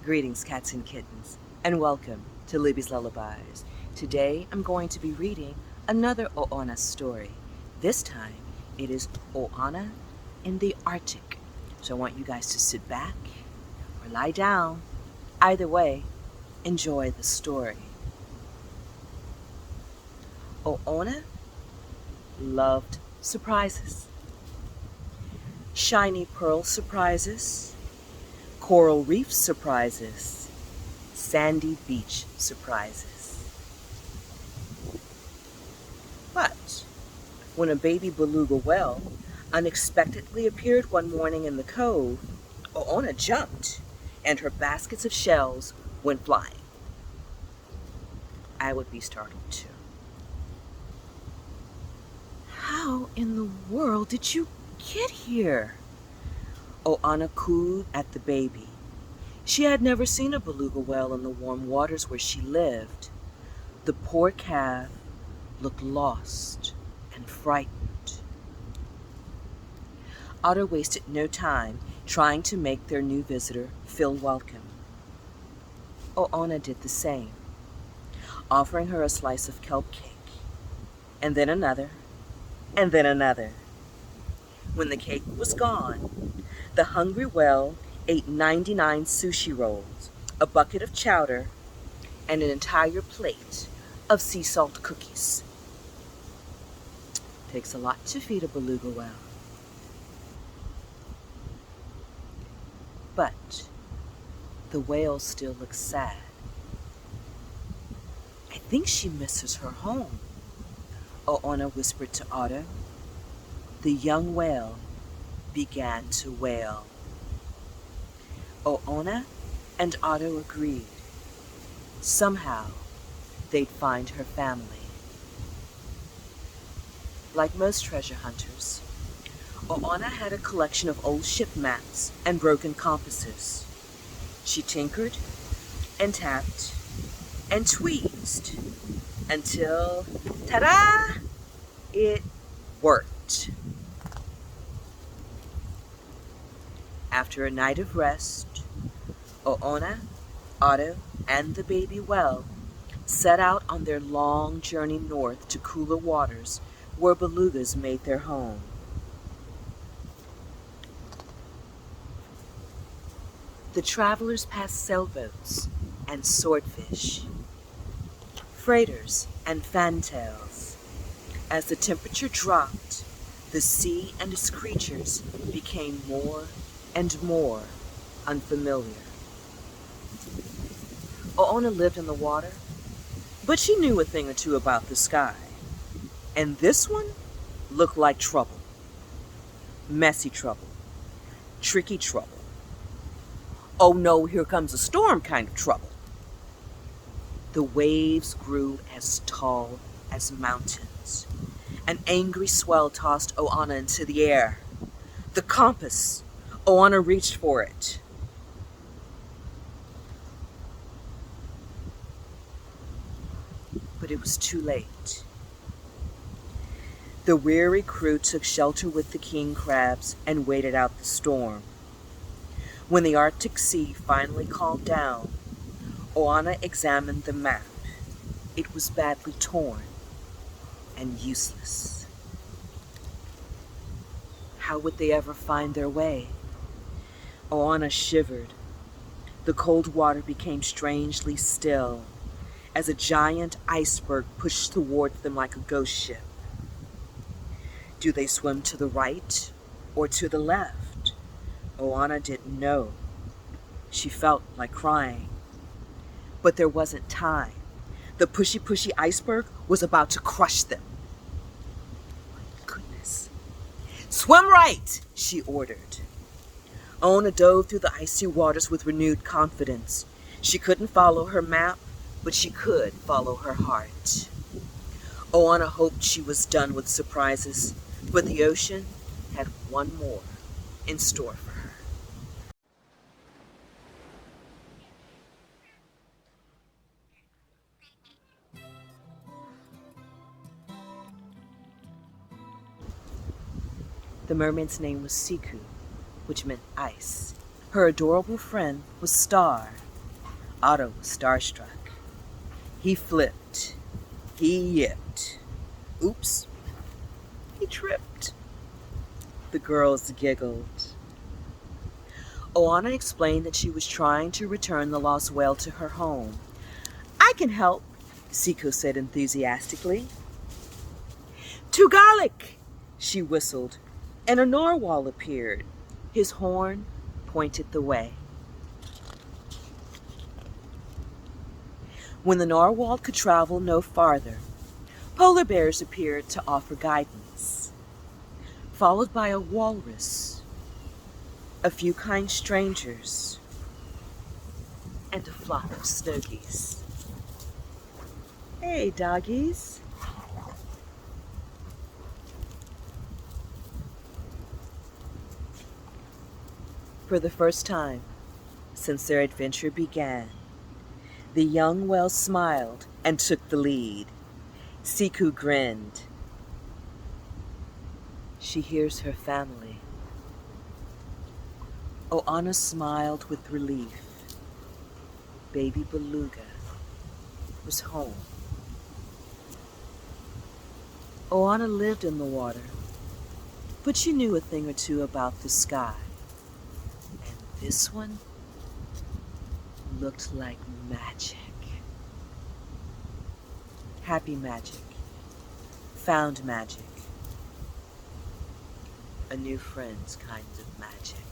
Greetings, cats and kittens, and welcome to Libby's Lullabies. Today I'm going to be reading another Oona story. This time it is Oona in the Arctic. So I want you guys to sit back or lie down. Either way, enjoy the story. Oona loved surprises. Shiny pearl surprises, coral reef surprises, sandy beach surprises. But when a baby beluga whale unexpectedly appeared one morning in the cove, Oona jumped and her baskets of shells went flying. I would be startled too. How in the world did you get here? Oona cooed at the baby. She had never seen a beluga whale in the warm waters where she lived. The poor calf looked lost and frightened. Otto wasted no time trying to make their new visitor feel welcome. Oona did the same, offering her a slice of kelp cake, and then another, and then another. When the cake was gone, the hungry whale ate 99 sushi rolls, a bucket of chowder, and an entire plate of sea salt cookies. Takes a lot to feed a beluga whale. But the whale still looks sad. I think she misses her home, Oona whispered to Otto. The young whale began to wail. Oona and Otto agreed. Somehow, they'd find her family. Like most treasure hunters, Oona had a collection of old ship maps and broken compasses. She tinkered and tapped and tweezed until, ta-da, it worked. After a night of rest, Oona, Otto, and the baby whale set out on their long journey north to cooler waters where belugas made their home. The travelers passed sailboats and swordfish, freighters and fantails. As the temperature dropped, the sea and its creatures became more and more unfamiliar. Oona lived in the water, but she knew a thing or two about the sky. And this one looked like trouble. Messy trouble. Tricky trouble. Oh no, here comes a storm kind of trouble. The waves grew as tall as mountains. An angry swell tossed Oona into the air. The compass. Oona reached for it. But it was too late. The weary crew took shelter with the king crabs and waited out the storm. When the Arctic Sea finally calmed down, Oona examined the map. It was badly torn and useless. How would they ever find their way? Oona shivered. The cold water became strangely still as a giant iceberg pushed towards them like a ghost ship. Do they swim to the right or to the left? Oona didn't know. She felt like crying. But there wasn't time. The pushy iceberg was about to crush them. My goodness. Swim right, she ordered. Oona dove through the icy waters with renewed confidence. She couldn't follow her map, but she could follow her heart. Oona hoped she was done with surprises, but the ocean had one more in store for her. The mermaid's name was Siku, which meant ice. Her adorable friend was Star, Otto was starstruck. He flipped. He yipped. Oops. He tripped. The girls giggled. Oona explained that she was trying to return the lost whale to her home. I can help, Siko said enthusiastically. To garlic, she whistled, and a narwhal appeared. His horn pointed the way. When the narwhal could travel no farther, polar bears appeared to offer guidance, followed by a walrus, a few kind strangers, and a flock of snow geese. Hey, doggies. For the first time since their adventure began, the young whale smiled and took the lead. Siku grinned. She hears her family. Oona smiled with relief. Baby beluga was home. Oona lived in the water, but she knew a thing or two about the sky. And this one looked like magic. Happy magic. Found magic. A new friend's kind of magic.